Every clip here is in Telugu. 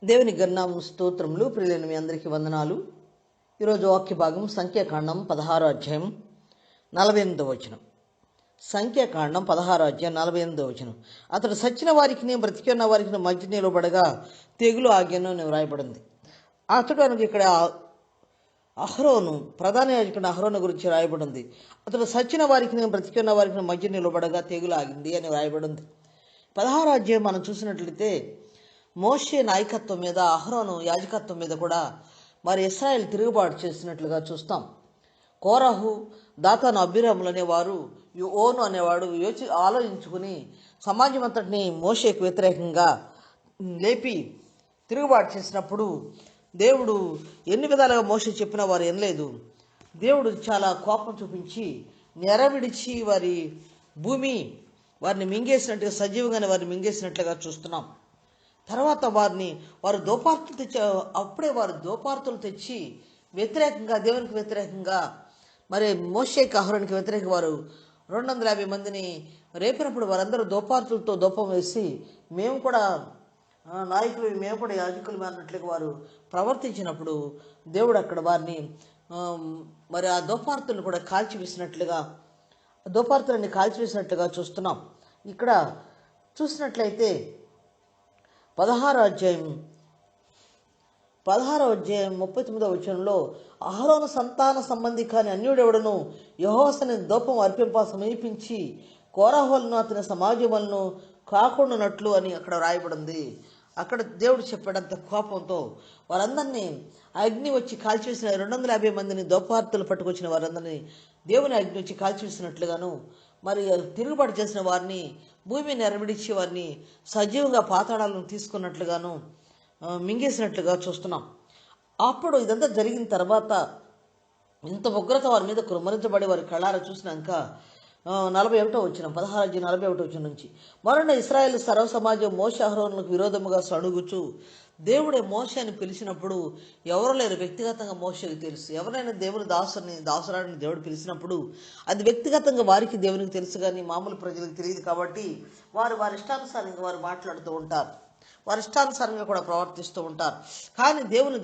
దేవుని గన్నామ స్తోత్రములు. ప్రియులైన మీ అందరికీ వందనాలు. ఈరోజు వాక్య భాగం సంఖ్యాకాండం 16వ అధ్యాయం 48వ వచనం. సంఖ్యాకాండం 16వ అధ్యాయం 48వ వచనం. అతడు సచ్చిన వారికి బ్రతికి ఉన్న వారికి మధ్య నిలబడగా తెగులు ఆజ్ఞను అని వ్రాయబడింది. అతడు అనగా ఇక్కడ అహరోను, ప్రధాన యాజకుడు అహరోను గురించి రాయబడింది. అతడు సచ్చిన వారికి బ్రతికి ఉన్న వారికి మధ్య నిలబడగా తెగులు ఆగింది అని వ్రాయబడింది. 16వ అధ్యాయం మనం చూసినట్లయితే మోషే నాయకత్వం మీద, అహరోను యాజకత్వం మీద కూడా మరి ఇశ్రాయేల్ తిరుగుబాటు చేసినట్లుగా చూస్తాం. కోరహు, దాతాను, అబీరాములు అనేవారు, ఓను అనేవాడు ఆలోచించుకుని సమాజం అంతటిని మోషేకు వ్యతిరేకంగా లేపి తిరుగుబాటు చేసినప్పుడు దేవుడు ఎన్ని విధాలుగా మోషే చెప్పినా వారు వినలేదు. దేవుడు చాలా కోపం చూపించి నెరవిడిచి వారిని మింగేసినట్టుగా, సజీవంగానే వారిని మింగేసినట్లుగా చూస్తున్నాం. తర్వాత వారు దోపార్తులు తెచ్చి, అప్పుడే వారు దోపార్తులు తెచ్చి వ్యతిరేకంగా, దేవునికి వ్యతిరేకంగా, మరి మోషేకి అహరోనుకి వ్యతిరేకంగా వారు 250 మందిని రేపినప్పుడు వారందరూ దోపార్తులతో దూపం వేసి మేము కూడా నాయకులు, మేము కూడా యాజకులు అన్నట్లుగా వారు ప్రవర్తించినప్పుడు దేవుడు అక్కడ వారిని మరి ఆ దోపార్తులను కూడా దోపార్తులని కాల్చివేసినట్లుగా చూస్తున్నాం. ఇక్కడ చూసినట్లయితే 16వ అధ్యాయం 39వ వచనంలో అహరోను సంతాన సంబంధి కాని అన్యుడెవడను యెహోవా సన్నిధిని ధూపం అర్పింప సమీపించి కోరహులను అతని సమాజములను కాకుండానట్లు అని అక్కడ రాయబడింది. అక్కడ దేవుడు చెప్పాడంత కోపంతో వారందరినీ అగ్ని వచ్చి కాల్చివేసిన 250 మందిని దోపార్తులు పట్టుకొచ్చిన వారందరినీ దేవుని అగ్ని వచ్చి కాల్చివేసినట్లుగాను, మరి తిరుగుబాటు చేసిన వారిని భూమిని నెరవిడిచి వారిని సజీవంగా పాతాళాలను తీసుకున్నట్లుగాను మింగేసినట్లుగా చూస్తున్నాం. అప్పుడు ఇదంతా జరిగిన తర్వాత ఇంత ఉగ్రత వారి మీద కుమ్మరించబడి వారి కళ్ళారా చూసినాక 41వ వచనం, 16:41 వచనం నుంచి, మరణ ఇశ్రాయేలు సర్వ సమాజం మోషే అహరోనులకు విరోధముగా సణుగుచు. దేవుడే మోషే అని పిలిచినప్పుడు ఎవరు లేరు, వ్యక్తిగతంగా మోషేకి తెలుసు. ఎవరైనా దేవుని దాసురాడిని దేవుడు పిలిచినప్పుడు అది వ్యక్తిగతంగా వారికి దేవునికి తెలుసు, కానీ మామూలు ప్రజలకు తెలియదు. కాబట్టి వారి ఇష్టానుసారంగా వారు మాట్లాడుతూ ఉంటారు, వారి ఇష్టానుసారంగా కూడా ప్రవర్తిస్తూ ఉంటారు. కానీ దేవుని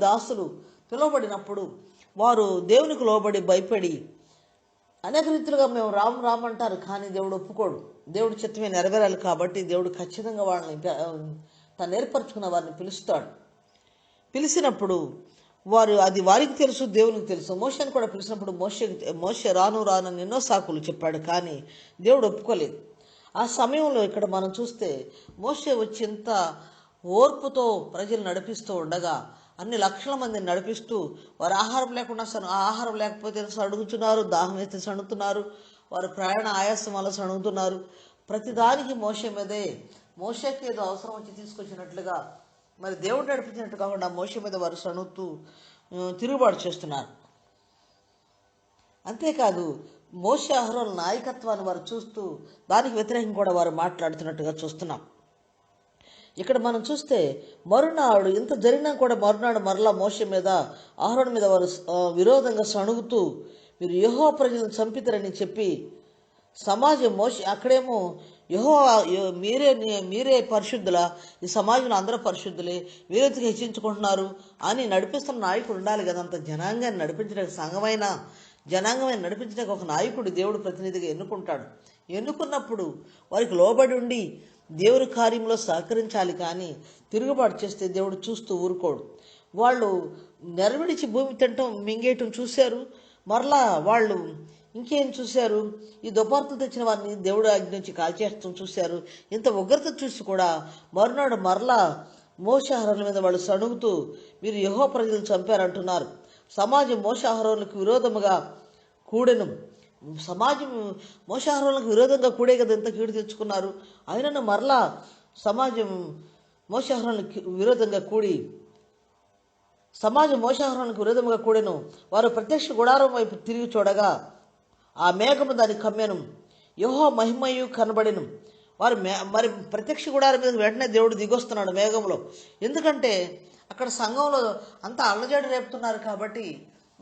దాసులు పిలువబడినప్పుడు వారు దేవునికి లోబడి భయపడి అనేక రీతిలుగా మేము రాము అంటారు, కానీ దేవుడు ఒప్పుకోడు. దేవుడి చిత్తమే నెరవేరాలి కాబట్టి దేవుడు ఖచ్చితంగా వాళ్ళని తను ఏర్పరచుకున్న వారిని పిలుస్తాడు. పిలిచినప్పుడు అది వారికి తెలుసు, దేవునికి తెలుసు. మోషేని కూడా పిలిచినప్పుడు మోషే రాను అని ఎన్నో సాకులు చెప్పాడు, కానీ దేవుడు ఒప్పుకోలేదు. ఆ సమయంలో ఇక్కడ మనం చూస్తే మోషే వచ్చి ఇంత ఓర్పుతో ప్రజలు నడిపిస్తూ ఉండగా, అన్ని లక్షల మందిని నడిపిస్తూ వారు ఆహారం లేకుండా ఆహారం లేకపోతే సణుగుతున్నారు, దాహం వేస్తే సణుగుతున్నారు, వారు ప్రయాణ ఆయాసం వల్ల సణుగుతున్నారు. ప్రతిదానికి మోషేకి ఏదో అవసరం వచ్చి తీసుకొచ్చినట్లుగా, మరి దేవుడు నడిపించినట్టు కాకుండా మోషే మీద వారు సణుగుతూ తిరుగుబాటు చేస్తున్నారు. అంతేకాదు మోషే అహరోనుల నాయకత్వాన్ని వారు చూస్తూ దానికి వ్యతిరేకంగా కూడా వారు మాట్లాడుతున్నట్టుగా చూస్తున్నాం. ఇక్కడ మనం చూస్తే మరునాడు ఇంత జరిగినా కూడా మరునాడు మరలా మోషే మీద, అహరోను మీద వారు విరోధంగా సణుగుతూ మీరు యెహోవా ప్రజలను చంపితరని చెప్పి సమాజం అక్కడేమో యెహోవా మీరే పరిశుద్ధులా, ఈ సమాజంలో అందరూ పరిశుద్ధులే, వీరెందుకు హెచ్చించుకుంటున్నారు అని నడిపిస్తున్న నాయకుడు ఉండాలి కదా. అంత జనాంగాన్ని నడిపించడానికి, జనాంగమైన నడిపించడానికి ఒక నాయకుడు దేవుడు ప్రతినిధిగా ఎన్నుకుంటాడు. ఎన్నుకున్నప్పుడు వారికి లోబడి ఉండి దేవుని కార్యంలో సహకరించాలి, కానీ తిరుగుబాటు చేస్తే దేవుడు చూస్తూ ఊరుకోడు. వాళ్ళు నెరవిడిచి భూమి మింగేయటం చూశారు. మరలా వాళ్ళు ఇంకేం చూశారు, ఈ దుపార్తులు తెచ్చిన వారిని దేవుడు అగ్ని నుంచి కాల్చేస్తూ చూశారు. ఇంత ఉగ్రత చూసి కూడా మరునాడు మరలా మోషే అహరోనుల మీద వాళ్ళు సణుగుతూ మీరు యెహోవా ప్రజలను చంపారంటున్నారు. సమాజం మోషే అహరోనులకు విరోధముగా కూడెను. సమాజం మోషే అహరోనులకు విరోధంగా కూడే కదా ఎంత కీడు తెచ్చుకున్నారు. అయినను మరలా సమాజం మోషే అహరోనులకు విరోధంగా కూడెను. వారు ప్రత్యక్ష గుడారం వైపు తిరిగి చూడగా ఆ మేఘము దాని కమ్మెను, యెహోవా మహిమయు కనబడెను. మరి ప్రత్యక్ష గుడారం మీద వెంటనే దేవుడు దిగొస్తున్నాడు మేఘంలో. ఎందుకంటే అక్కడ సంఘంలో అంతా అల్లజడి రేపుతున్నారు కాబట్టి,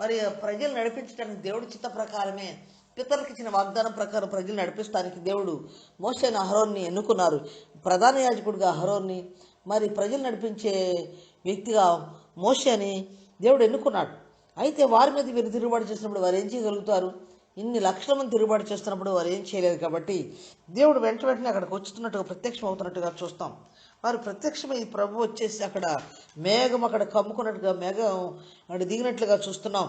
మరి ప్రజలు నడిపించడానికి దేవుడి చిత్త ప్రకారమే, పితరులకు ఇచ్చిన వాగ్దానం ప్రకారం ప్రజలు నడిపిస్తానికి దేవుడు మోషేని అహరోన్ని ఎన్నుకున్నారు. ప్రధాన యాజకుడిగా అహరోన్ని, మరి ప్రజలు నడిపించే వ్యక్తిగా మోషేని దేవుడు ఎన్నుకున్నాడు. అయితే వారి మీద వీరు తిరుగుబాటు చేసినప్పుడు వారు ఏం చేయగలుగుతారు? ఇన్ని లక్షల మంది తిరుగుబాటు చేస్తున్నప్పుడు వారు ఏం చేయలేదు కాబట్టి దేవుడు వెంటనే అక్కడికి వచ్చుతున్నట్టుగా ప్రత్యక్షం అవుతున్నట్టుగా చూస్తాం. వారు ప్రత్యక్షమై ప్రభు వచ్చేసి అక్కడ మేఘం అక్కడ కమ్ముకున్నట్టుగా మేఘం అక్కడ దిగినట్లుగా చూస్తున్నాం.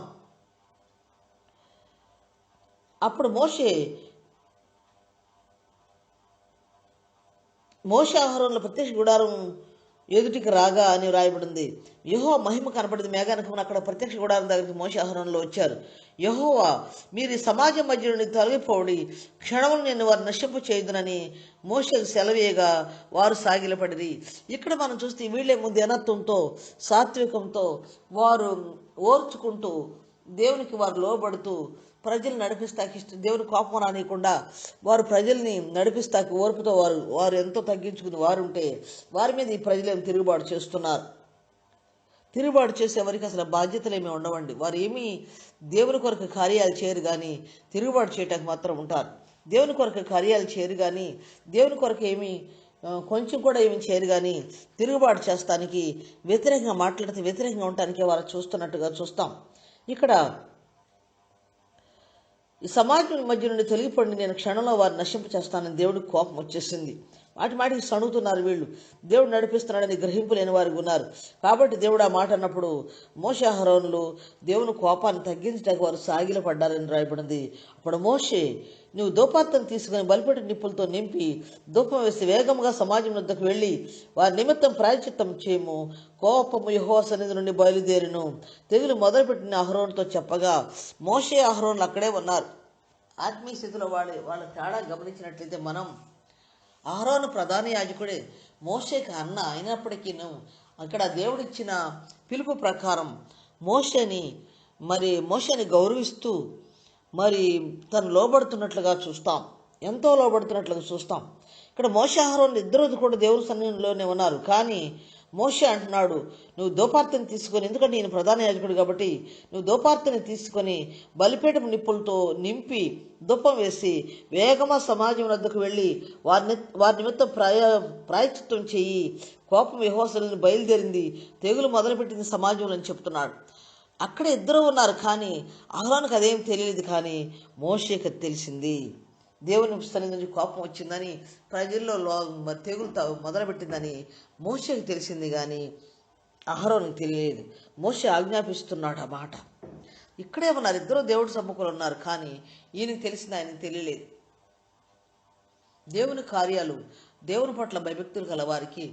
అప్పుడు మోషే ఆహారంలో ప్రత్యక్ష గుడారం ఎదుటికి రాగా అని రాయబడింది. యెహోవా మహిమ కనపడింది మేఘానికి. అక్కడ ప్రత్యక్ష గుడారం దగ్గరికి మోషే ఆహారంలో వచ్చారు. యెహోవా, మీరు ఈ సమాజం మధ్య నుండి తొలగిపోడి క్షణములు నేను వారు నశింప చేయదునని మోషేకు సెలవేయగా వారు సాగిలపడిరి. ఇక్కడ మనం చూస్తే వీళ్ళే ముందు ఎనత్వంతో సాత్వికంతో వారు ఓర్చుకుంటూ దేవునికి వారు లోబడుతూ ప్రజలు నడిపిస్తాకి దేవుని కోపం రానియకుండా వారు ప్రజల్ని నడిపిస్తాకి ఓర్పుతో వారు ఎంతో తగ్గించుకుని వారు ఉంటే వారి మీద ఈ ప్రజలేమి తిరుగుబాటు చేస్తున్నారు. తిరుగుబాటు చేసేవారికి అసలు బాధ్యతలు ఏమీ ఉండవండి. వారు ఏమీ దేవుని కొరకు కార్యాలు చేయరు కానీ తిరుగుబాటు చేయటానికి మాత్రం ఉంటారు. దేవుని కొరకు కార్యాలు చేయరు కానీ దేవుని కొరకు ఏమీ కొంచెం కూడా ఏమి చేయరు కానీ తిరుగుబాటు చేస్తానికి వ్యతిరేకంగా మాట్లాడితే వ్యతిరేకంగా ఉండటానికి వారు చూస్తున్నట్టుగా చూస్తాం. ఇక్కడ ఈ సమాజం మధ్య నుండి తొలగిపడి నేను క్షణంలో వారిని నశింప చేస్తానని దేవుడికి కోపం వచ్చేసింది. మాటికి సణుగుతున్నారు వీళ్ళు, దేవుడు నడిపిస్తున్నాడని గ్రహింపు లేని వారికి ఉన్నారు. కాబట్టి దేవుడు ఆ మాట అన్నప్పుడు మోషే అహరోనులు దేవుని కోపాన్ని తగ్గించడానికి వారు సాగిలపడ్డారని రాయబడింది. అప్పుడు మోషే, నువ్వు ధూపార్తను తీసుకుని బలిపెట్టి నిప్పులతో నింపి ధూపం వేసి వేగముగా సమాజం వద్దకు వెళ్ళి వారి నిమిత్తం ప్రాయశ్చిత్తం చేయము. కోపము యెహోవా సన్నిధి నుండి బయలుదేరును తెగులు మొదలుపెట్టిన అహరోనుతో చెప్పగా మోషే అహరోనులు అక్కడే ఉన్నారు. ఆత్మీయ స్థితిలో వాళ్ళ తేడా గమనించినట్లయితే మనం అహరోను ప్రధాన యాజకుడే, మోషేకి అన్న అయినప్పటికీ అక్కడ దేవుడిచ్చిన పిలుపు ప్రకారం మోషేని గౌరవిస్తూ మరి తను లోబడుతున్నట్లుగా చూస్తాం, ఎంతో లోబడుతున్నట్లుగా చూస్తాం. ఇక్కడ మోషే అహరోను ఇద్దరు కూడా దేవుని సన్నిధిలోనే ఉన్నారు. కానీ మోషే అంటున్నాడు, నువ్వు ధూపార్తిని తీసుకొని, ఎందుకంటే నేను ప్రధాన యాజకుడు కాబట్టి నువ్వు ధూపార్తిని తీసుకొని బలిపీఠం నిప్పులతో నింపి ధూపం వేసి వేగమా సమాజం వద్దకు వెళ్ళి వారి నిమిత్తం ప్రాయశ్చిత్తం చెయ్యి. కోపం యెహోవా సన్నిధిని బయలుదేరింది, తెగులు మొదలుపెట్టింది సమాజంలో అని చెప్తున్నాడు. అక్కడ ఇద్దరు ఉన్నారు కానీ అహరోనుకు అదేం తెలియదు, కానీ మోషేకి తెలిసింది. దేవుని సన్నిధి నుంచి కోపం వచ్చిందని, ప్రజల్లో తెగులు మొదలుపెట్టిందని మోషేకి తెలిసింది కానీ అహరోనుకు తెలియలేదు. మోషే ఆజ్ఞాపిస్తున్నాడు ఆ మాట. ఇక్కడే ఉన్నారు, ఇద్దరు దేవుడి సమ్ముఖంలో ఉన్నారు, కానీ ఈయనకి తెలిసింది ఆయనకు తెలియలేదు. దేవుని కార్యాలు దేవుని పట్ల భయభక్తులు కల వారికి,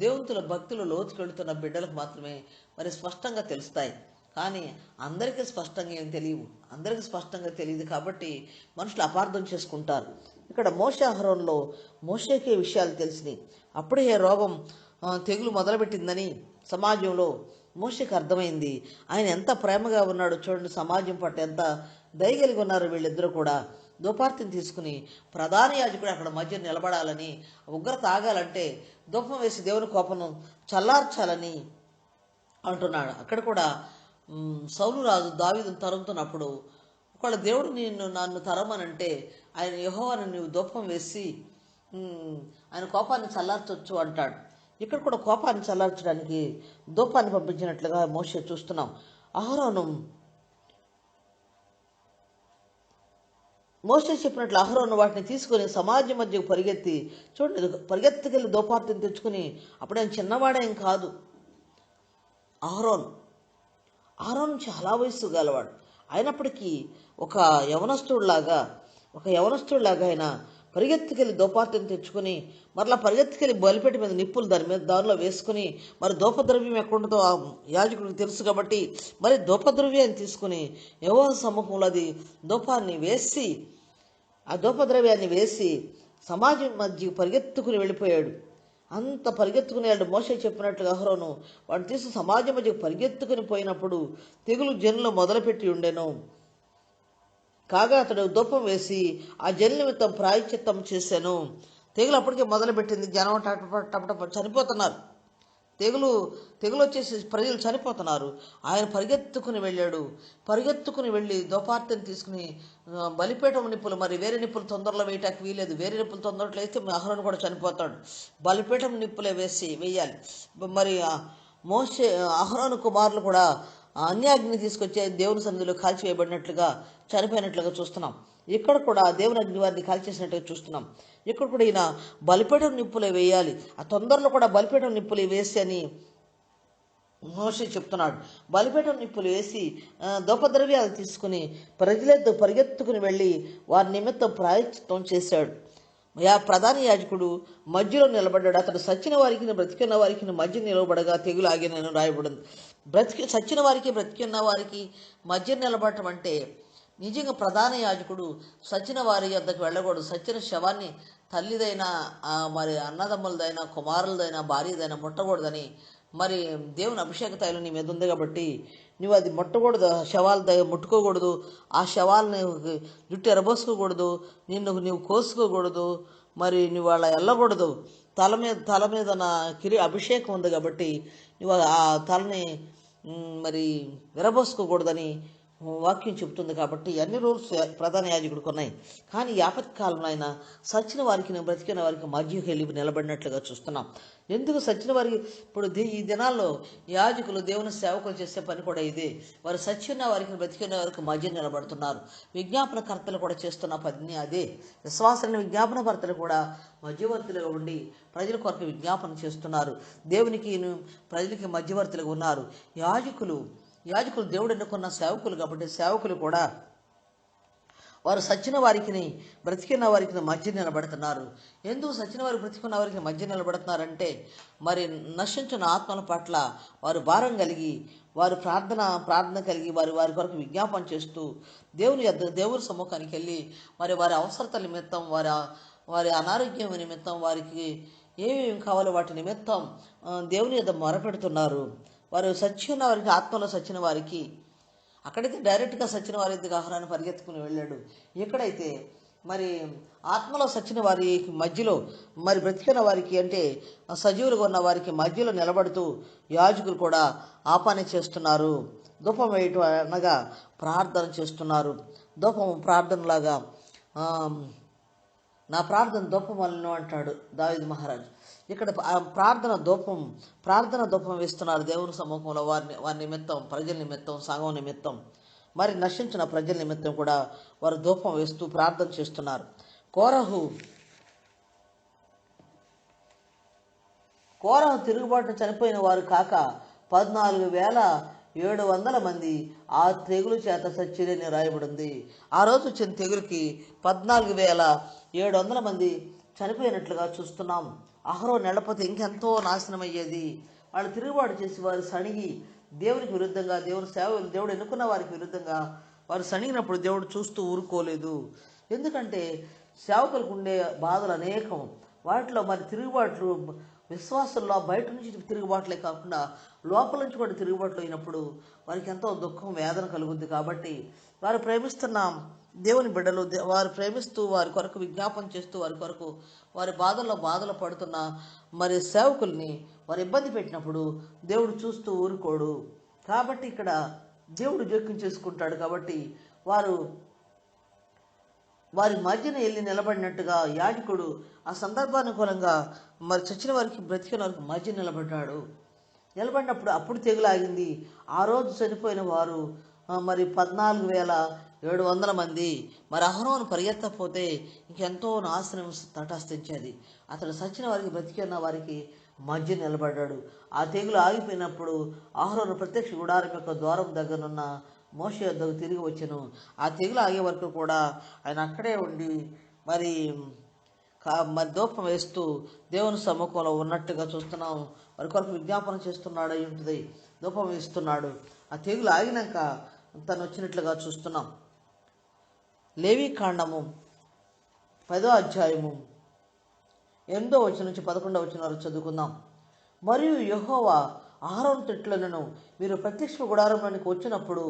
దేవునితుల భక్తులు లోతుకెళ్తున్న బిడ్డలకు మాత్రమే మరి స్పష్టంగా తెలుస్తాయి. కానీ అందరికీ స్పష్టంగా ఏం తెలియవు, అందరికీ స్పష్టంగా తెలియదు కాబట్టి మనుషులు అపార్థం చేసుకుంటారు. ఇక్కడ మోషే అహరోనులో మోషేకే విషయాలు తెలిసినాయి. అప్పుడే రోగం తెగులు మొదలుపెట్టిందని సమాజంలో మోషేకి అర్థమైంది. ఆయన ఎంత ప్రేమగా ఉన్నాడో చూడండి, సమాజం పట్ల ఎంత దయగలిగి ఉన్నారు వీళ్ళిద్దరూ కూడా. ధూపార్తిని తీసుకుని ప్రధాన యాజకుడు అక్కడ మధ్య నిలబడాలని, ఉగ్రత ఆగాలంటే ధూపం వేసి దేవుని కోపను చల్లార్చాలని అంటున్నాడు. అక్కడ కూడా సౌలు రాజు దావీదును తరుముతున్నప్పుడు ఒకవేళ దేవుడు నన్ను తరమనంటే ఆయన యెహోవాను నువ్వు ధూపం వేసి ఆయన కోపాన్ని చల్లార్చొచ్చు అంటాడు. ఇక్కడ కూడా కోపాన్ని చల్లార్చడానికి ధూపాన్ని పంపించినట్లుగా మోషే చూస్తున్నాం. అహరోను మోషే చెప్పినట్లు అహరోను వాటిని తీసుకుని సమాజం మధ్యకు చూడండి, పరిగెత్తుకెళ్ళి ధూపార్తిని తెచ్చుకుని, అప్పుడేం చిన్నవాడేం కాదు అహరోను చాలా వయస్సు గలవాడు. అయినప్పటికీ ఒక యవనస్తుడిలాగా ఆయన పరిగెత్తుకెళ్ళి ధూపార్తిని తెచ్చుకొని మరలా పరిగెత్తుకెళ్ళి బలిపెట్టి మీద నిప్పులు దానిలో వేసుకుని, మరి ధూపద్రవ్యం ఎక్కడుంటుందో ఆ యాజకుడికి తెలుసు కాబట్టి మరి ధూపద్రవ్యాన్ని తీసుకుని యెహోవా సమ్ముఖంలో అది ఆ ధూపద్రవ్యాన్ని వేసి సమాజం మధ్య పరిగెత్తుకుని వెళ్ళిపోయాడు. అంత పరిగెత్తుకుని వెళ్ళాడు. మోషే చెప్పినట్లుగా అహరోను వాడిని తీసి సమాజం మధ్య పరిగెత్తుకుని పోయినప్పుడు తెగులు జనులు మొదలుపెట్టి ఉండెను. కాగా అతడు ధూపం వేసి ఆ జనుల నిమిత్తం ప్రాయశ్చిత్తం చేశాను. తెగులు అప్పటికే మొదలుపెట్టింది. జనం టపటప చనిపోతున్నారు. తెగులు తెగులు వచ్చేసి ప్రజలు చనిపోతున్నారు. ఆయన పరిగెత్తుకుని వెళ్ళాడు. పరిగెత్తుకుని వెళ్ళి దోపార్తెని తీసుకుని బలిపీఠం నిప్పులు, మరి వేరే నిప్పులు తొందరలో వేయటానికి వీలేదు. వేరే నిప్పులు తొందరలో వేస్తే అహరోను కూడా చనిపోతాడు. బలిపీఠం నిప్పులే వేయాలి. మరి మోషే అహరోను కుమారులు కూడా అన్యాగ్ని తీసుకొచ్చి దేవుని సన్నిధిలో కాల్చివేయబడినట్లుగా చనిపోయినట్లుగా చూస్తున్నాం. ఇక్కడ కూడా దేవుని అగ్ని వారిని కాల్చేసినట్టుగా చూస్తున్నాం. ఇక్కడ కూడా ఈయన బలిపీఠం నిప్పులే వేయాలి, ఆ తొందరలో కూడా బలిపీఠం నిప్పులు వేసి అని మోషే చెప్తున్నాడు. బలిపీఠం నిప్పులు వేసి దోపద్రవ్యాలు తీసుకుని పరిగెత్తుకుని వెళ్ళి వారి నిమిత్తం ప్రాయశ్చిత్తం చేశాడు. ప్రధాన యాజకుడు మధ్యలో నిలబడ్డాడు. అతడు సచ్చిన వారికి బ్రతికిన వారికి మధ్య నిలబడగా తెగులు ఆగినని రాయబడింది. సచ్చిన వారికి బ్రతికిన వారికి మధ్య నిలబడటం అంటే నిజంగా ప్రధాన యాజకుడు సచ్చిన వారి వద్దకు వెళ్ళకూడదు. సచ్చిన శవాన్ని తల్లిదైనా మరి అన్నదమ్ములదైనా కుమారులదైనా భార్యదైనా ముట్టకూడదని మరి దేవుని అభిషేక తైలం నీ మీద ఉంది కాబట్టి నువ్వు అది ముట్టకూడదు, శవాలు ముట్టుకోకూడదు, ఆ శవాలని జుట్టు ఎరబోసుకోకూడదు, నువ్వు కోసుకోకూడదు, మరి నువ్వు అలా వెళ్ళకూడదు. తల మీద నా అభిషేకం ఉంది కాబట్టి నువ్వు ఆ తలని మరి విరబోసుకోకూడదని వాక్యం చెబుతుంది. కాబట్టి అన్ని రూల్స్ ప్రధాన యాజకుడికి ఉన్నాయి. కానీ యాపత్కాలంలో ఆయన సచ్చిన వారికి బ్రతికిన వారికి మధ్యకి వెళ్ళి నిలబడినట్లుగా చూస్తున్నాం. ఎందుకు సచ్చిన వారికి ఇప్పుడు ఈ దినాల్లో యాజకులు దేవుని సేవకులు చేసే పని కూడా ఇదే. వారు సచ్చిన వారికి బ్రతికిన వారికి మధ్య నిలబడుతున్నారు. విజ్ఞాపనకర్తలు కూడా చేస్తున్న పని అదే. విశ్వాసాన్ని విజ్ఞాపనకర్తలు కూడా మధ్యవర్తులుగా ఉండి ప్రజల కొరకు విజ్ఞాపన చేస్తున్నారు. దేవునికి ప్రజలకి మధ్యవర్తులుగా ఉన్నారు. యాజకులు దేవుడు ఎన్నుకున్న సేవకులు కాబట్టి సేవకులు కూడా వారు సచ్చిన వారికి బ్రతికిన వారికి మధ్య నిలబడుతున్నారు. ఎందుకు సచ్చిన వారికి బ్రతికున్న వారికి మధ్య నిలబడుతున్నారంటే మరి నశించిన ఆత్మల పట్ల వారు భారం కలిగి వారు ప్రార్థన కలిగి వారి కొరకు విజ్ఞాపన చేస్తూ దేవుని సమ్ముఖానికి వెళ్ళి మరి వారి అవసరతల నిమిత్తం వారి అనారోగ్యం నిమిత్తం వారికి ఏమేమి కావాలో వాటి నిమిత్తం దేవుని యొద్ద మొరపెడుతున్నారు. వారు సచ్చిన వారికి ఆత్మలో సచ్చిన వారికి అక్కడైతే డైరెక్ట్గా సచ్చిన వారి దగ్గర ఆహారాన్ని పరిగెత్తుకుని వెళ్ళాడు. ఎక్కడైతే మరి ఆత్మలో సచ్చిన వారి మధ్యలో మరి బ్రతికిన వారికి అంటే సజీవులుగా ఉన్న వారికి మధ్యలో నిలబడుతూ యాజకులు కూడా ఆ పని చేస్తున్నారు. ధూపం వేయటం అనగా ప్రార్థన చేస్తున్నారు. ధూపం ప్రార్థనలాగా నా ప్రార్థన ధూపం వలన అంటాడు దావీదు మహారాజు. ఇక్కడ ప్రార్థన ధూపం వేస్తున్నారు దేవుని సమ్ముఖంలో వారి నిమిత్తం, ప్రజల నిమిత్తం, సంఘం నిమిత్తం, మరి నశించిన ప్రజల నిమిత్తం కూడా వారు ధూపం వేస్తూ ప్రార్థన చేస్తున్నారు. కోరహు తిరుగుబాటును చనిపోయిన వారు కాక 14,700 మంది ఆ తెగులు చేత సచ్చిరని రాయబడింది. ఆ రోజు వచ్చిన తెగులుకి 14,700 మంది చనిపోయినట్లుగా చూస్తున్నాం. అహరోను నెలపోతే ఇంకెంతో నాశనం అయ్యేది. వాళ్ళు తిరుగుబాటు చేసి వారు సణిగి దేవునికి విరుద్ధంగా దేవుడు ఎన్నుకున్న వారికి విరుద్ధంగా వారు సణిగినప్పుడు దేవుడు చూస్తూ ఊరుకోలేదు. ఎందుకంటే సేవకులకు ఉండే బాధలు అనేకం. వాటిలో మరి తిరుగుబాట్లు విశ్వాసంలో బయట నుంచి తిరుగుబాట్లే కాకుండా లోపల నుంచి కూడా తిరుగుబాట్లు అయినప్పుడు వారికి ఎంతో దుఃఖం, వేదన కలుగుద్ది. కాబట్టి వారు ప్రేమిస్తున్న దేవుని బిడ్డలు వారు ప్రేమిస్తూ వారి కొరకు విజ్ఞాపన చేస్తూ వారి కొరకు వారి బాధలు పడుతున్న మరి సేవకుల్ని వారు ఇబ్బంది పెట్టినప్పుడు దేవుడు చూస్తూ ఊరుకోడు. కాబట్టి ఇక్కడ దేవుడు జోక్యం చేసుకుంటాడు. కాబట్టి వారి మధ్యన వెళ్ళి నిలబడినట్టుగా యాజకుడు ఆ సందర్భానుకూలంగా మరి చచ్చిన వారికి బ్రతికిన వారికి మధ్య నిలబడినప్పుడు అప్పుడు తెగులాగింది. ఆ రోజు చనిపోయిన వారు మరి 14,700 మంది. మరి అహరోను పరిగెత్తకపోతే ఇంకెంతో నాశనం తటస్థించేది. అతడు సచ్చిన వారికి బ్రతికిన వారికి మధ్య నిలబడ్డాడు. ఆ తెగులు ఆగిపోయినప్పుడు అహరోను ప్రత్యక్ష గుడారం యొక్క ద్వారం దగ్గరనున్న మోషే వద్దకు తిరిగి వచ్చెను. ఆ తెగులు ఆగే వరకు కూడా ఆయన అక్కడే ఉండి మరి ధూపం వేస్తూ దేవుని సమ్ముఖంలో ఉన్నట్టుగా చూస్తున్నాం. వారి కొరకు విజ్ఞాపన చేస్తున్నాడు అయి ఉంటుంది, ధూపం వేస్తున్నాడు. ఆ తెగులు ఆగినాక తను వచ్చినట్లుగా చూస్తున్నాం. లేవీకాండము 10వ అధ్యాయము 8వ వచనం నుంచి 11వ వచనం వరకు చదువుకుందాం. మరియు యెహోవా అహరోను తిట్లనను, మీరు ప్రత్యక్ష గుడారంలోనికి వచ్చినప్పుడు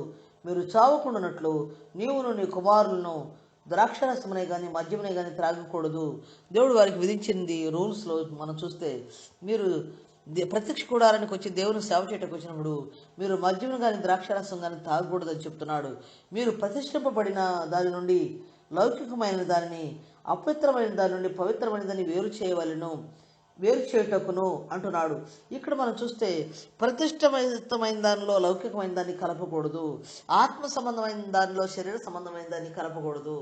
మీరు చావకుండానట్లు నీవును నీ కుమారులను ద్రాక్షరసమునే కానీ మద్యమునే కానీ త్రాగకూడదు. దేవుడు వారికి విధించింది రూల్స్లో మనం చూస్తే మీరు ప్రత్యక్ష కూడారానికి వచ్చి దేవుని సేవ చేయటకు వచ్చినప్పుడు మీరు మద్యమును కానీ ద్రాక్షారసం కానీ తాగకూడదని చెప్తున్నాడు. మీరు ప్రతిష్ఠింపబడిన దాని నుండి లౌకికమైన దానిని, అపవిత్రమైన దాని నుండి పవిత్రమైన దాన్ని వేరు చేయుటకును అంటున్నాడు. ఇక్కడ మనం చూస్తే ప్రతిష్టమైన దానిలో లౌకికమైన దాన్ని కలపకూడదు, ఆత్మ సంబంధమైన దానిలో శరీర సంబంధమైన దాన్ని కలపకూడదు,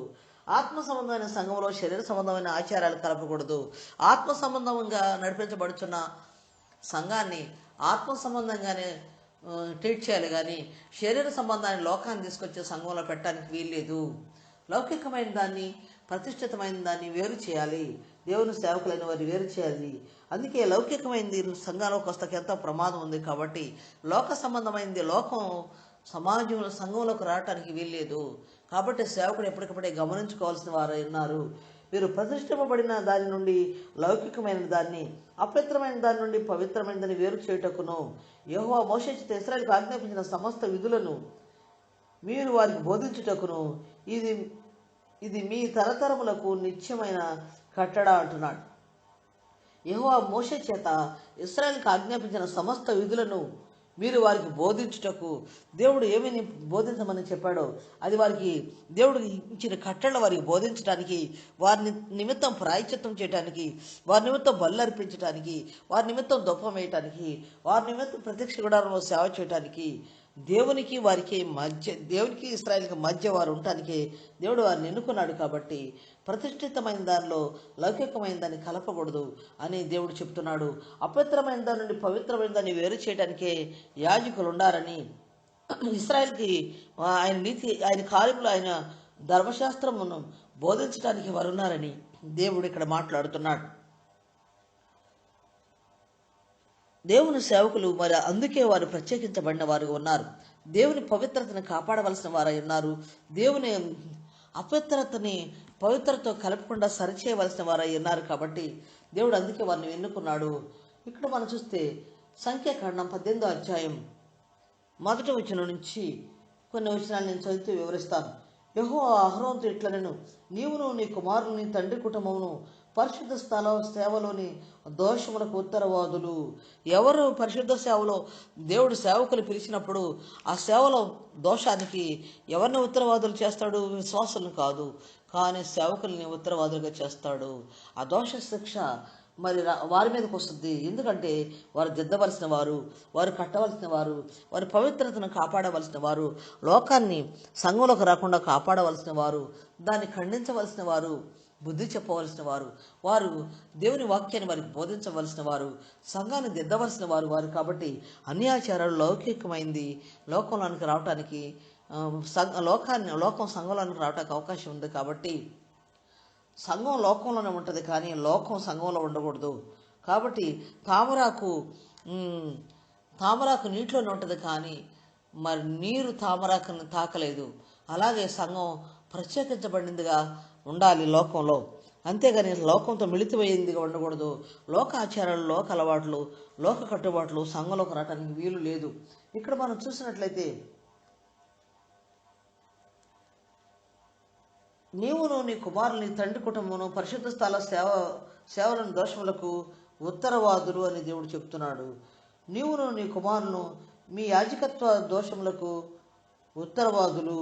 ఆత్మ సంబంధమైన సంఘంలో శరీర సంబంధమైన ఆచారాలు కలపకూడదు. ఆత్మ సంబంధంగా నడిపించబడుచున్న సంఘాన్ని ఆత్మ సంబంధంగానే ట్రీట్ చేయాలి, కానీ శరీర సంబంధాన్ని లోకాన్ని తీసుకొచ్చే సంఘంలో పెట్టడానికి వీల్లేదు. లౌకికమైన దాన్ని ప్రతిష్ఠితమైన దాన్ని వేరు చేయాలి, దేవుని సేవకులైన వారిని వేరు చేయాలి. అందుకే లౌకికమైనది సంఘంలోకి వస్తాకి ఎంతో ప్రమాదం ఉంది. కాబట్టి లోక సంబంధమైనది సమాజంలో సంఘంలోకి రావటానికి వీల్లేదు. కాబట్టి సేవకుడు ఎప్పటికప్పుడే గమనించుకోవాల్సిన వారు ఉన్నారు. మీరు ప్రతిష్ఠింపబడిన దాని నుండి లౌకికమైన దాన్ని, అపవిత్రమైన దాని నుండి పవిత్రమైన దాన్ని వేరు చేయుటకును యెహోవా మోషేతో ఇశ్రాయేలుకు ఆజ్ఞాపించిన సమస్త విధులను మీరు వారికి బోధించుటకును ఇది మీ తరతరములకు నిత్యమైన కట్టడ అంటున్నాడు. యెహోవా మోషే చేత ఇశ్రాయేలుకు ఆజ్ఞాపించిన సమస్త విధులను మీరు వారికి బోధించుటకు, దేవుడు ఏమని బోధించమని చెప్పాడో అది వారికి దేవుడు ఇచ్చిన కట్టడలు వారికి బోధించడానికి, వారి నిమిత్తం ప్రాయశ్చిత్తం చేయడానికి, వారి నిమిత్తం బలు అర్పించడానికి, వారి నిమిత్తం ధూపం వేయటానికి, వారి నిమిత్తం ప్రత్యక్ష గుడారంలో సేవ చేయటానికి, దేవునికి ఇశ్రాయేలుకి మధ్య వారు ఉండటానికి దేవుడు వారిని ఎన్నుకున్నాడు. కాబట్టి ప్రతిష్ఠితమైన దానిలో లౌకికమైన దాన్ని కలపకూడదు అని దేవుడు చెప్తున్నాడు. అపవిత్రమైన దాని నుండి పవిత్రమైన దాన్ని వేరు చేయడానికే యాజకులు ఉండారని, ఇశ్రాయేలుకి ఆయన కార్యములు, ఆయన ధర్మశాస్త్రమును బోధించడానికి వారు ఉన్నారని దేవుడు ఇక్కడ మాట్లాడుతున్నాడు. దేవుని సేవకులు మరి అందుకే వారు ప్రత్యేకించబడిన వారుగా ఉన్నారు. దేవుని పవిత్రతను కాపాడవలసిన వారై ఉన్నారు. దేవుని అపవిత్రతని పవిత్రతో కలపకుండా సరిచేయవలసిన వారై ఉన్నారు. కాబట్టి దేవుడు అందుకే వారిని ఎన్నుకున్నాడు. ఇక్కడ మనం చూస్తే సంఖ్యాకాండం 18వ అధ్యాయం 1వ వచనం నుంచి కొన్ని వచనాలు నేను చదివితే వివరిస్తాను. యెహోవా అహరోనుతో ఇట్లనెను, నీవును నీ కుమారులు నీ తండ్రి కుటుంబమును పరిశుద్ధ సేవలోని దోషములకు ఉత్తరవాదులు. ఎవరు పరిశుద్ధ సేవలో దేవుడు సేవకులు పిలిచినప్పుడు ఆ సేవలో దోషానికి ఎవరిని ఉత్తరవాదులు చేస్తాడు? విశ్వాసులను కాదు, కానీ సేవకుల్ని ఉత్తరవాదులుగా చేస్తాడు. ఆ దోష శిక్ష మరి వారి మీదకి వస్తుంది. ఎందుకంటే వారు దిద్దవలసిన వారు, వారు కట్టవలసిన వారు, వారి పవిత్రతను కాపాడవలసిన వారు, లోకాన్ని సంఘంలోకి రాకుండా కాపాడవలసిన వారు, దాన్ని ఖండించవలసిన వారు, బుద్ధి చెప్పవలసిన వారు, వారు దేవుని వాక్యాన్ని వారికి బోధించవలసిన వారు, సంఘాన్ని దిద్దవలసిన వారు. కాబట్టి అన్ని ఆచారాలు లౌకికమైంది లోకంలోనికి రావటానికి లోకం సంఘంలోనికి రావడానికి అవకాశం ఉంది. కాబట్టి సంఘం లోకంలోనే ఉంటుంది, కానీ లోకం సంఘంలో ఉండకూడదు. కాబట్టి తామరాకు నీటిలోనే ఉంటుంది, కానీ మరి నీరు తామరాకును తాకలేదు. అలాగే సంఘం ప్రత్యేకించబడిందిగా ఉండాలి లోకంలో, అంతేగాని లోకంతో మిళితమైందిగా ఉండకూడదు. లోక ఆచారాలు, లోక అలవాట్లు, లోక కట్టుబాట్లు సంఘంలోకి రావడానికి వీలు లేదు. ఇక్కడ మనం చూసినట్లయితే నీవును నీ కుమారులు నీ తండ్రి కుటుంబమును పరిశుద్ధ స్థల సేవలను దోషములకు ఉత్తరవాదులు అని దేవుడు చెప్తున్నాడు. నీవును నీ కుమారులను మీ యాజకత్వ దోషములకు ఉత్తరవాదులు,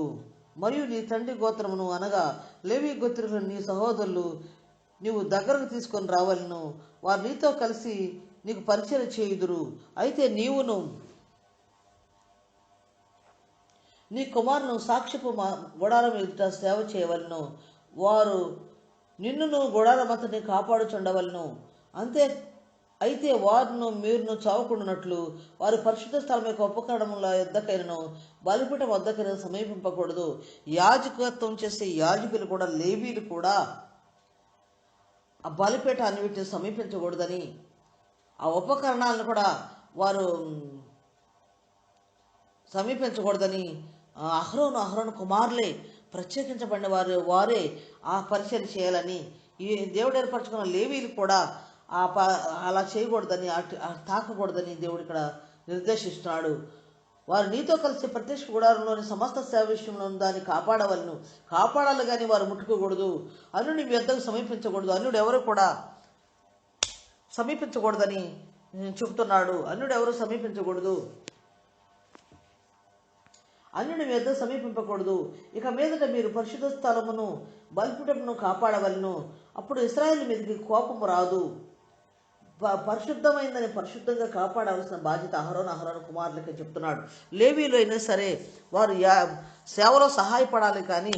మరియు నీ తండ్రి గోత్రమును అనగా లేవి గోత్రికులు నీ సహోదరులు నీవు దగ్గరకు తీసుకొని రావాలను. వారు నీతో కలిసి నీకు పరిచయం చేయుదురు. అయితే నీవును నీ కుమారును సాక్ష్యపు గుడారం ఎదుట సేవ చేయవలను. వారు నిన్నును గుడారమంతని కాపాడుచుండవలను. అయితే వారును మీరును చావకుండానట్లు వారు పరిశుద్ధ స్థలం యొక్క ఉపకరణముల యొద్దకైనను బలిపీఠం వద్దకైనా సమీపింపకూడదు. యాజకత్వం చేసే యాజకులు కూడా, లేవీలు కూడా ఆ బలిపీఠాన్ని వీటిని సమీపించకూడదని, ఆ ఉపకరణాలను కూడా వారు సమీపించకూడదని అహరోను కుమారులే ప్రత్యేకించబడిన వారే ఆ పరిచయం చేయాలని, ఈ దేవుడు ఏర్పరచుకున్న లేవీలు కూడా అలా చేయకూడదని, తాకకూడదని దేవుడు ఇక్కడ నిర్దేశిస్తున్నాడు. వారు నీతో కలిసి ప్రత్యక్ష గుడారంలోని సమస్త సేవ విషయంలో దాన్ని కాపాడాలి, కానీ వారు ముట్టుకోకూడదు. అన్యుని మీ వద్దకు సమీపించకూడదు. అన్యుడు ఎవరు కూడా సమీపించకూడదని చెబుతున్నాడు. అన్యుడు ఎవరు సమీపించకూడదు, అన్యుని మీద సమీపింపకూడదు. ఇక మీదట మీరు పరిశుద్ధ స్థలమును బలిపీఠమును కాపాడవలను. అప్పుడు ఇశ్రాయేలు మీదకి కోపము రాదు. పరిశుద్ధమైందని పరిశుద్ధంగా కాపాడాల్సిన బాధ్యత అహరోను కుమారులకి చెప్తున్నాడు. లేవీలు అయినా సరే వారు సేవలో సహాయపడాలి, కానీ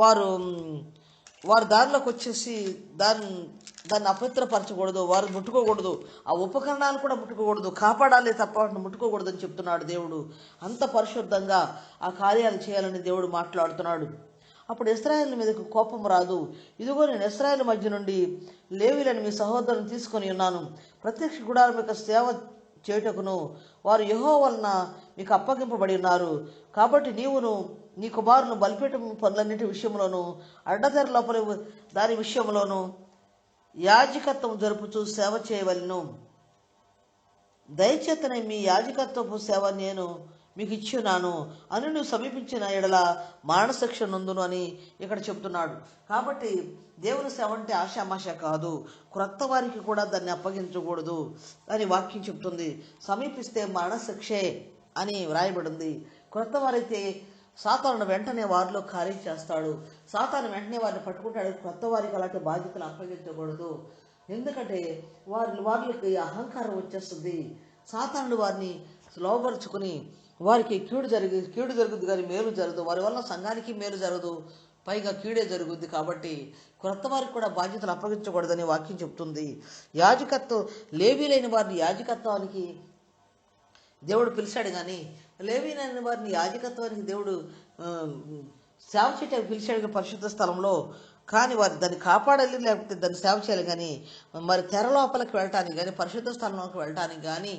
వారు దానిలోకి వచ్చేసి దాన్ని అపవిత్రపరచకూడదు, వారు ముట్టుకోకూడదు, ఆ ఉపకరణాలు కూడా ముట్టుకోకూడదు, కాపాడాలి తప్ప వాటిని ముట్టుకోకూడదు అని చెప్తున్నాడు దేవుడు. అంత పరిశుద్ధంగా ఆ కార్యాలు చేయాలని దేవుడు మాట్లాడుతున్నాడు. అప్పుడు ఇశ్రాయేలు మీదకు కోపం రాదు. ఇదిగో నేను ఇశ్రాయేలు మధ్య నుండి లేవీలను మీ సహోదరుని తీసుకొని ఉన్నాను. ప్రత్యక్ష గుడారం యొక్క సేవ చేయుటకును వారు యెహోవా వలన మీకు అప్పగింపబడి ఉన్నారు. కాబట్టి నీవును నీ కుమారులను బలిపీఠం పనులన్నిటి విషయంలోనూ అడ్డదారి లోపల దాని విషయంలోనూ యాజకత్వం జరుపుచూ సేవ చేయవలెను. దయచేతనే మీ యాజకత్వపు సేవ నేను మీకు ఇచ్చున్నాను అని నువ్వు సమీపించిన ఎడల మరణశిక్ష నందును అని ఇక్కడ చెప్తున్నాడు. కాబట్టి దేవుని సేవ అంటే ఆషామాష కాదు, క్రొత్త వారికి కూడా దాన్ని అప్పగించకూడదు అని వాక్యం చెప్తుంది. సమీపిస్తే మరణశిక్షే అని వ్రాయబడింది. క్రొత్త వారైతే సాతాను వెంటనే వారిలో కార్యం చేస్తాడు. సాతాను వెంటనే వారిని పట్టుకుంటాడు. క్రొత్త వారికి అలాంటి బాధ్యతలు అప్పగించకూడదు. ఎందుకంటే వారికి అహంకారం వచ్చేస్తుంది. సాతానుడు వారిని లోపరుచుకుని వారికి కీడు జరుగుద్ది కానీ మేలు జరగదు. వారి వల్ల సంఘానికి మేలు జరగదు, పైగా కీడే జరుగుద్ది. కాబట్టి క్రొత్త వారికి కూడా బాధ్యతలు అప్పగించకూడదని వాక్యం చెప్తుంది. యాజకత్వం లేవీలైన వారిని యాజకత్వానికి దేవుడు పిలిచాడు, కానీ లేవీలైన వారిని యాజకత్వానికి దేవుడు సేవ చేయడానికి పిలిచాడు పరిశుద్ధ స్థలంలో. కానీ వారు దాన్ని కాపాడాలి, లేకపోతే దాన్ని సేవ చేయాలి. కానీ మరి తెర లోపలికి వెళ్ళటానికి కానీ పరిశుద్ధ స్థలంలోకి వెళ్ళటానికి కానీ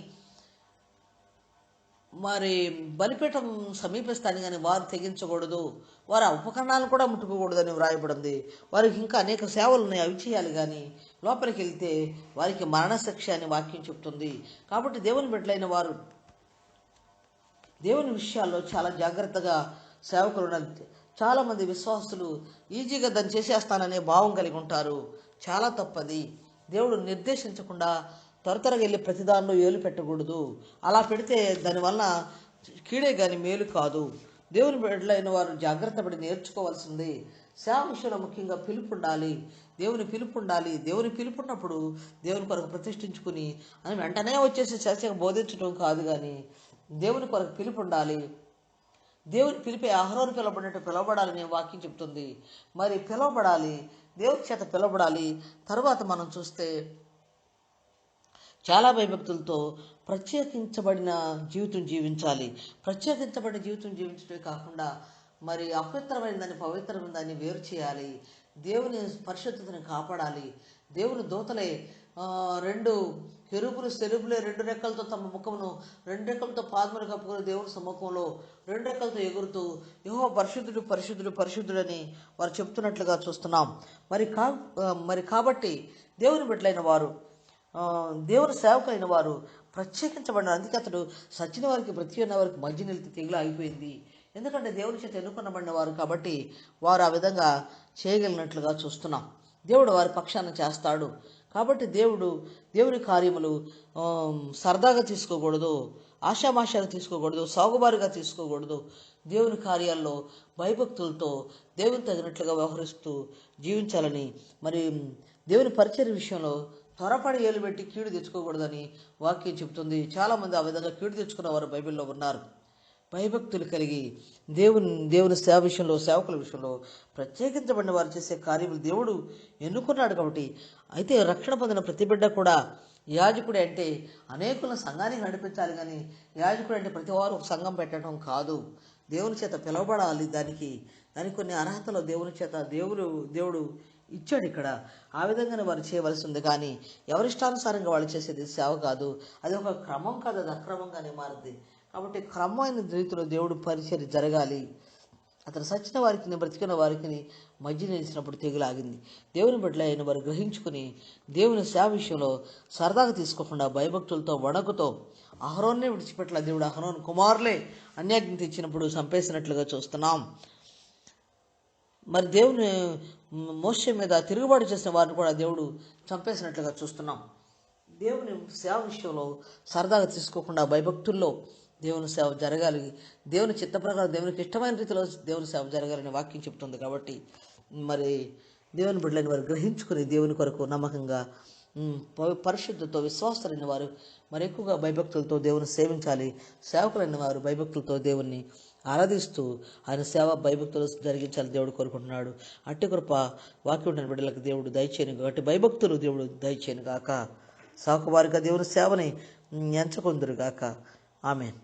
మరి బలిపీఠం సమీపిస్తాను కానీ వారు తెగించకూడదు, వారు ఆ ఉపకరణాలను కూడా ముట్టుకోకూడదని వ్రాయబడింది. వారికి ఇంకా అనేక సేవలు ఉన్నాయి, అవి చేయాలి. కానీ లోపలికి వెళ్తే వారికి మరణశిక్ష అని వాక్యం చెప్తుంది. కాబట్టి దేవుని బిడ్డలైన వారు దేవుని విషయాల్లో చాలా జాగ్రత్తగా సేవకులు ఉన్నారు. చాలామంది విశ్వాసులు ఈజీగా దాన్ని చేసేస్తాననే భావం కలిగి ఉంటారు. చాలా తప్పది. దేవుడు నిర్దేశించకుండా త్వరగా వెళ్ళి ప్రతిదానిలో ఏలు పెట్టకూడదు. అలా పెడితే దానివల్ల కీడే కానీ మేలు కాదు. దేవుని బిడ్డలైన వారు జాగ్రత్త పడి నేర్చుకోవాల్సింది. సేవ విషయంలో ముఖ్యంగా పిలుపు ఉండాలి, దేవుని పిలుపు ఉండాలి. దేవుని పిలుపున్నప్పుడు దేవుని కొరకు ప్రతిష్ఠించుకుని అని వెంటనే వచ్చేసి చర్చకు బోధించడం కాదు, కానీ దేవుని కొరకు పిలుపు ఉండాలి. దేవుని పిలిపే అహరోను పిలవబడినట్టు పిలవబడాలని వాక్యం చెప్తుంది. మరి పిలవబడాలి, దేవుని చేత పిలవబడాలి. తర్వాత మనం చూస్తే చాలా భయభక్తులతో ప్రత్యేకించబడిన జీవితం జీవించాలి. ప్రత్యేకించబడిన జీవితం జీవించడమే కాకుండా మరి అపవిత్రమైన దాన్ని పవిత్రమైన దాన్ని వేరు చేయాలి. దేవుని పరిశుద్ధతను కాపాడాలి. దేవుని దూతలే రెండు కెరూబులు సెరుబులే 2 రెక్కలతో తమ ముఖమును 2 రెక్కలతో పాదములు కప్పుకుని దేవుని సముఖంలో 2 రెక్కలతో ఎగురుతూ యెహోవా పరిశుద్ధుడు పరిశుద్ధుడు పరిశుద్ధుడని వారు చెప్తున్నట్లుగా చూస్తున్నాం. మరి కాబట్టి దేవుని బిడ్డలైన వారు, దేవుని సేవకులైన వారు ప్రత్యేకించబడిన. అందుకే అతడు సచిన వారికి బ్రతికిన వారికి మధ్య నిలిచి తెగులు ఆగిపోయింది. ఎందుకంటే దేవుని చేత ఎన్నుకొనబడిన వారు కాబట్టి వారు ఆ విధంగా చేయగలిగినట్లుగా చూస్తున్నాం. దేవుడు వారి పక్షాన చేస్తాడు. కాబట్టి దేవుని కార్యములు సరదాగా తీసుకోకూడదు, ఆషామాషాగా తీసుకోకూడదు, సాగుబారుగా తీసుకోకూడదు. దేవుని కార్యాల్లో భయభక్తులతో దేవుని తగినట్లుగా వ్యవహరిస్తూ జీవించాలని, మరి దేవుని పరిచర్య విషయంలో త్వరపడి ఏలు పెట్టి కీడు తెచ్చుకోకూడదని వాక్యం చెబుతుంది. చాలామంది ఆ విధంగా కీడు తెచ్చుకున్న వారు బైబిల్లో ఉన్నారు. భయభక్తులు కలిగి దేవుని సేవ విషయంలో, సేవకుల విషయంలో ప్రత్యేకించబడిన వారు చేసే కార్యములు దేవుడు ఎన్నుకున్నాడు. కాబట్టి అయితే రక్షణ పొందిన ప్రతి బిడ్డ కూడా యాజకుడే అంటే అనేకులను సంఘానికి నడిపించాలి, కానీ యాజకుడు అంటే ప్రతి వారు ఒక సంఘం పెట్టడం కాదు. దేవుని చేత పిలవబడాలి. దానికి కొన్ని అర్హతలు దేవుని చేత దేవుడు ఇచ్చాడు ఇక్కడ. ఆ విధంగానే వారు చేయవలసి ఉంది. కానీ ఎవరిష్టానుసారంగా వాళ్ళు చేసేది సేవ కాదు. అది ఒక క్రమం కాదు, అది అక్రమంగానే మారుద్ది. కాబట్టి క్రమమైన రీతిలో దేవుడు పరిచర్య జరగాలి. అతను సచ్చిన వారికి బ్రతికిన వారికి మధ్య నిలిచినప్పుడు తెగులాగింది. దేవుని బిడ్డలు అయిన వారు గ్రహించుకుని దేవుని సేవ విషయంలో సరదాగా తీసుకోకుండా భయభక్తులతో వణకుతో అహరోన్నే విడిచిపెట్టల. దేవుడు అహరోను కుమారులే అన్యాజ్ఞ తెచ్చినప్పుడు చంపేసినట్లుగా చూస్తున్నాం. మరి దేవుని మోషే మీద తిరుగుబాటు చేసిన వారిని కూడా దేవుడు చంపేసినట్లుగా చూస్తున్నాం. దేవుని సేవ విషయంలో సరదాగా తీసుకోకుండా భయభక్తుల్లో దేవుని సేవ జరగాలి, దేవుని చిత్త ప్రకారం దేవునికి ఇష్టమైన రీతిలో దేవుని సేవ జరగాలని వాక్యం చెబుతుంది. కాబట్టి మరి దేవుని బిడ్డలని వారు గ్రహించుకుని దేవుని కొరకు నమ్మకంగా పరిశుద్ధతో విశ్వాసులైన వారు మరి ఎక్కువగా భయభక్తులతో దేవుని సేవించాలి. సేవకులైన వారు భయభక్తులతో దేవుణ్ణి ఆరాధిస్తూ ఆయన సేవ భయభక్తులు జరిగించాలి దేవుడు కోరుకుంటున్నాడు. అట్టి కృప వాక్యం ఉన్న బిడ్డలకు దేవుడు దయచేయను, అట్టి భయభక్తులు దేవుడు దయచేయను గాక. సాకువారిగా దేవుని సేవని ఎంచుకొందురు గాక. ఆమేన్.